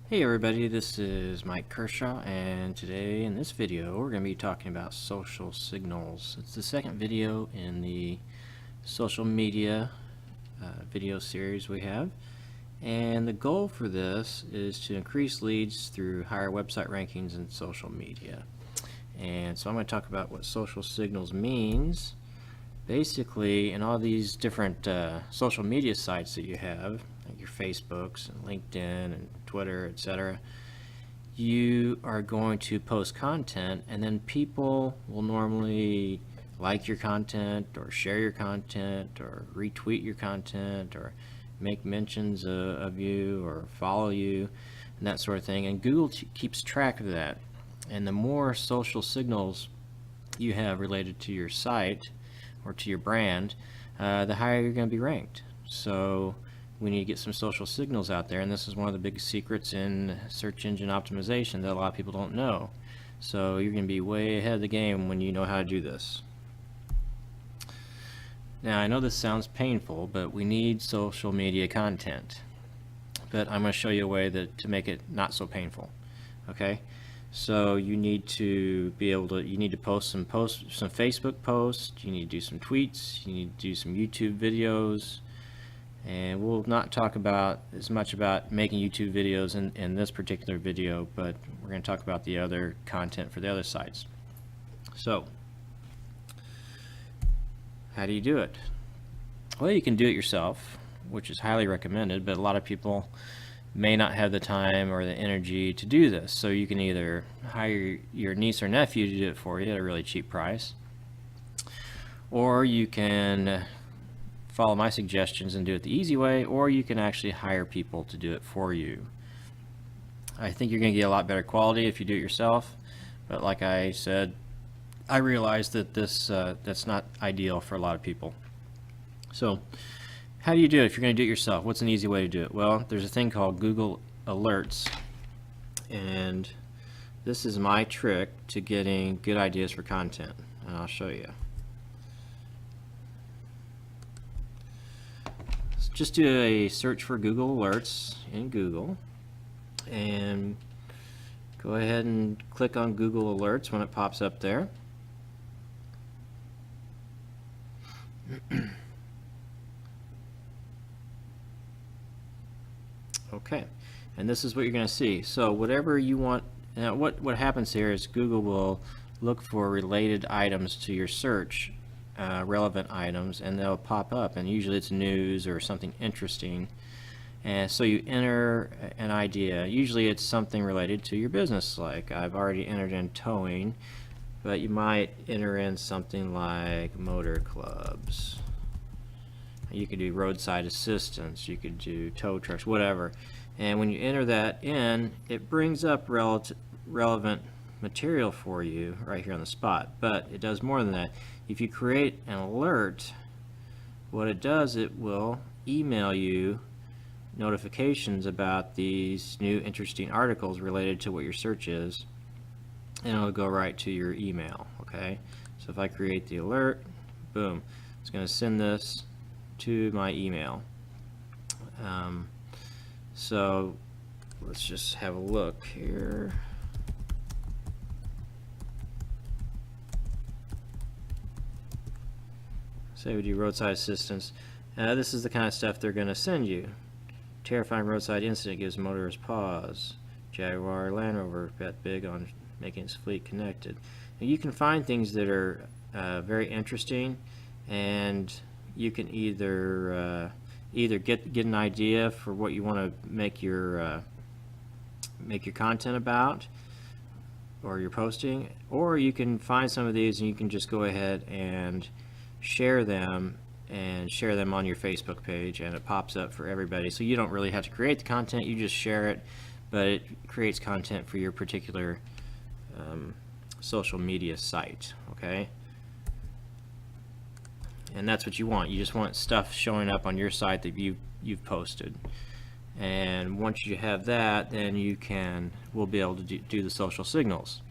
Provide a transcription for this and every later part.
Hey everybody, this is Mike Kershaw, and today in this video we're going to be talking about social signals. It's the second video in the social media video series we have, and the goal for this is to increase leads through higher website rankings in social media. And so I'm going to talk about what social signals means. Basically, in all these different social media sites that you have, like your Facebooks and LinkedIn and Twitter, etc., you are going to post content, and then people will normally like your content or share your content or retweet your content or make mentions of you or follow you and that sort of thing. And Google keeps track of that. And the more social signals you have related to your site or to your brand, the higher you're going to be ranked. So we need to get some social signals out there, and this is one of the big secrets in search engine optimization that a lot of people don't know. So you're going to be way ahead of the game when you know how to do this. Now, I know this sounds painful, but we need social media content. But I'm going to show you a way to make it not so painful. Okay? So you need to be able to, you need to post some Facebook posts, you need to do some tweets, you need to do some YouTube videos, and we'll not talk about as much about making YouTube videos in this particular video, but we're going to talk about the other content for the other sites. So, how do you do it? Well, you can do it yourself, which is highly recommended, but a lot of people may not have the time or the energy to do this. So you can either hire your niece or nephew to do it for you at a really cheap price, or you can follow my suggestions and do it the easy way, or you can actually hire people to do it for you. I think you're going to get a lot better quality if you do it yourself, but like I said, I realize that that's not ideal for a lot of people. So how do you do it if you're going to do it yourself? What's an easy way to do it? Well, there's a thing called Google Alerts, and this is my trick to getting good ideas for content, and I'll show you. So just do a search for Google Alerts in Google, and go ahead and click on Google Alerts when it pops up there. Okay, and this is what you're going to see. So whatever you want, now what happens here is Google will look for related items to your search, relevant items, and they'll pop up, and usually it's news or something interesting. And so you enter an idea. Usually it's something related to your business, like I've already entered in towing, but you might enter in something like motor clubs. You could do roadside assistance, you could do tow trucks, whatever. And when you enter that in, it brings up relevant material for you right here on the spot. But it does more than that. If you create an alert, what it does, it will email you notifications about these new interesting articles related to what your search is, and it'll go right to your email. Okay, so if I create the alert, boom, it's going to send this to my email. So let's just have a look here. Say we do roadside assistance. This is the kind of stuff they're going to send you. Terrifying roadside incident gives motorists pause. Jaguar Land Rover bet big on making its fleet connected. Now, you can find things that are very interesting, and you can either get an idea for what you want to make your content about, or your posting, or you can find some of these and you can just go ahead and share them on your Facebook page, and it pops up for everybody. So you don't really have to create the content, you just share it, but it creates content for your particular social media site. Okay, and that's what you want. You just want stuff showing up on your site that you've posted. And once you have that, then we'll be able to do the social signals.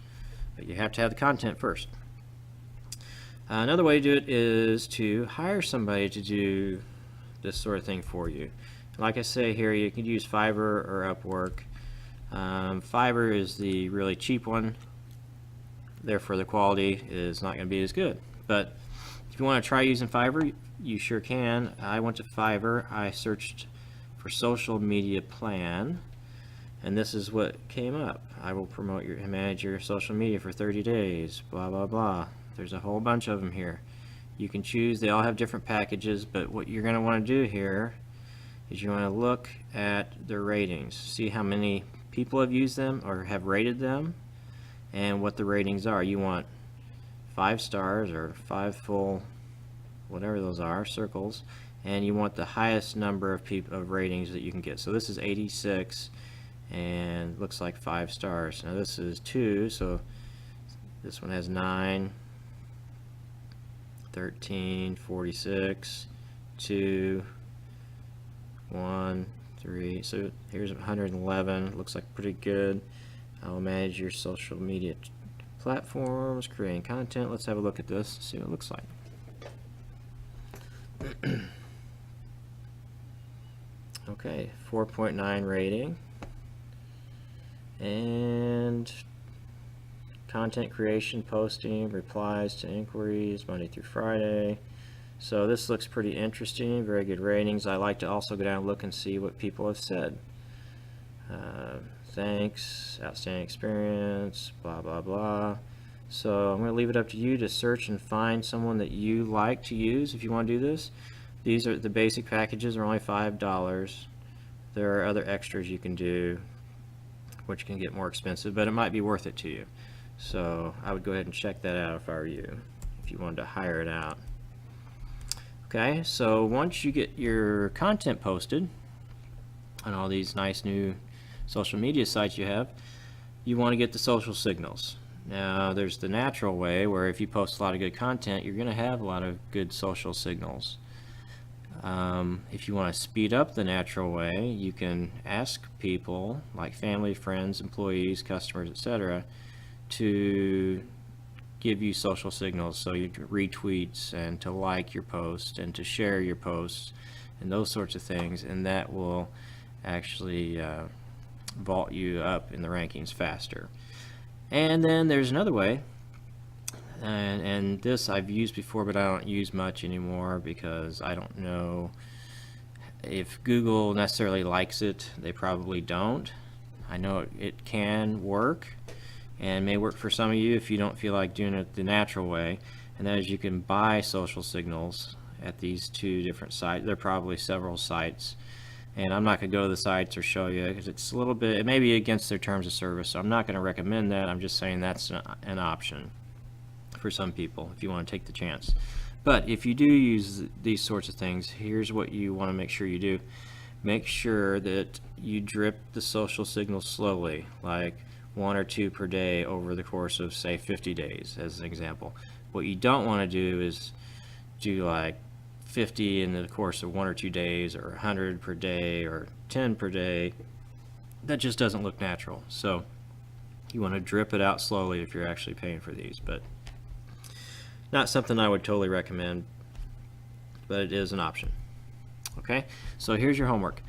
But you have to have the content first. Another way to do it is to hire somebody to do this sort of thing for you. Like I say here, you can use Fiverr or Upwork. Fiverr is the really cheap one, therefore the quality is not going to be as good. But if you want to try using Fiverr, you sure can. I went to Fiverr, I searched for social media plan, and this is what came up. I will promote your and manage your social media for 30 days, blah blah blah. There's a whole bunch of them here. You can choose, they all have different packages, but what you're going to want to do here is you want to look at their ratings, see how many people have used them or have rated them, and what the ratings are. You want 5 stars or 5 full, whatever those are, circles, and you want the highest number of ratings that you can get. So this is 86, and looks like 5 stars. Now this is 2, so this one has 9, 13, 46, 2, 1, 3. So here's 111. Looks like pretty good. I'll manage your social media platforms, creating content. Let's have a look at this, see what it looks like. Okay, 4.9 rating. And content creation, posting, replies to inquiries, Monday through Friday. So this looks pretty interesting, very good ratings. I like to also go down and look and see what people have said. Thanks, outstanding experience, blah blah blah. So I'm going to leave it up to you to search and find someone that you like to use if you want to do this. These are the basic packages, are only $5. There are other extras you can do which can get more expensive, but it might be worth it to you. So I would go ahead and check that out if I were you, if you wanted to hire it out. Okay, so once you get your content posted on all these nice new social media sites you have, you want to get the social signals. Now there's the natural way where if you post a lot of good content, you're going to have a lot of good social signals. If you want to speed up the natural way, you can ask people like family, friends, employees, customers, etc. to give you social signals, so you retweets and to like your post and to share your posts and those sorts of things, and that will actually vault you up in the rankings faster. And then there's another way, and this I've used before, but I don't use much anymore because I don't know if Google necessarily likes it. They probably don't. I know it can work and may work for some of you if you don't feel like doing it the natural way, and that is you can buy social signals at these 2 different sites. There are probably several sites, and I'm not going to go to the sites or show you because it's a little bit, it may be against their terms of service, so I'm not going to recommend that. I'm just saying that's an option for some people if you want to take the chance. But if you do use these sorts of things, here's what you want to make sure you do. Make sure that you drip the social signals slowly, like 1 or 2 per day over the course of, say, 50 days as an example. What you don't want to do is do like 50 in the course of 1 or 2 days, or 100 per day, or 10 per day. That just doesn't look natural. So you want to drip it out slowly if you're actually paying for these, but not something I would totally recommend, but it is an option. Okay, so here's your homework.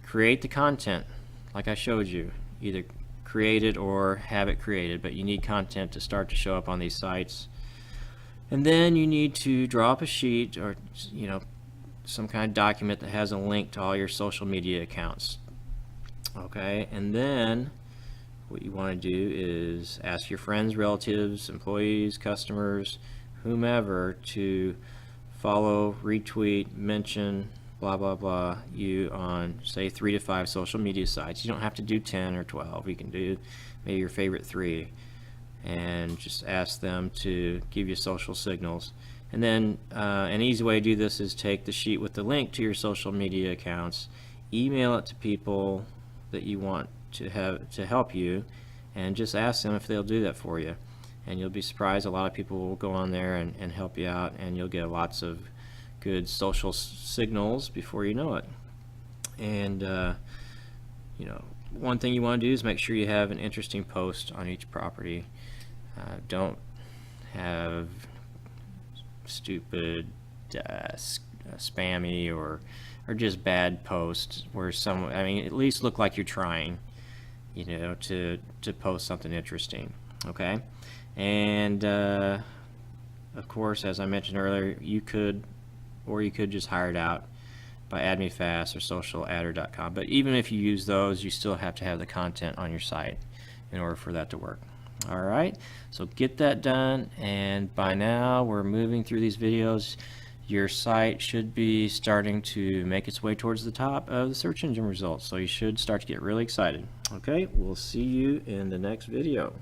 Create the content like I showed you. Either create it or have it created, but you need content to start to show up on these sites. And then you need to draw up a sheet, or some kind of document that has a link to all your social media accounts. Okay, and then what you want to do is ask your friends, relatives, employees, customers, whomever to follow, retweet, mention, blah blah blah you on, say, 3 to 5 social media sites. You don't have to do 10 or 12. You can do maybe your favorite 3 and just ask them to give you social signals. And then an easy way to do this is take the sheet with the link to your social media accounts, email it to people that you want to have to help you, and just ask them if they'll do that for you. And you'll be surprised, a lot of people will go on there and help you out, and you'll get lots of good social signals before you know it. And one thing you want to do is make sure you have an interesting post on each property. Don't have stupid, spammy, or just bad posts where at least look like you're trying. to post something interesting. Okay, and of course, as I mentioned earlier, you could just hire it out by AdMeFast or SocialAdder.com. But even if you use those, you still have to have the content on your site in order for that to work. All right, so get that done, and by now we're moving through these videos. Your site should be starting to make its way towards the top of the search engine results, so you should start to get really excited. Okay, we'll see you in the next video.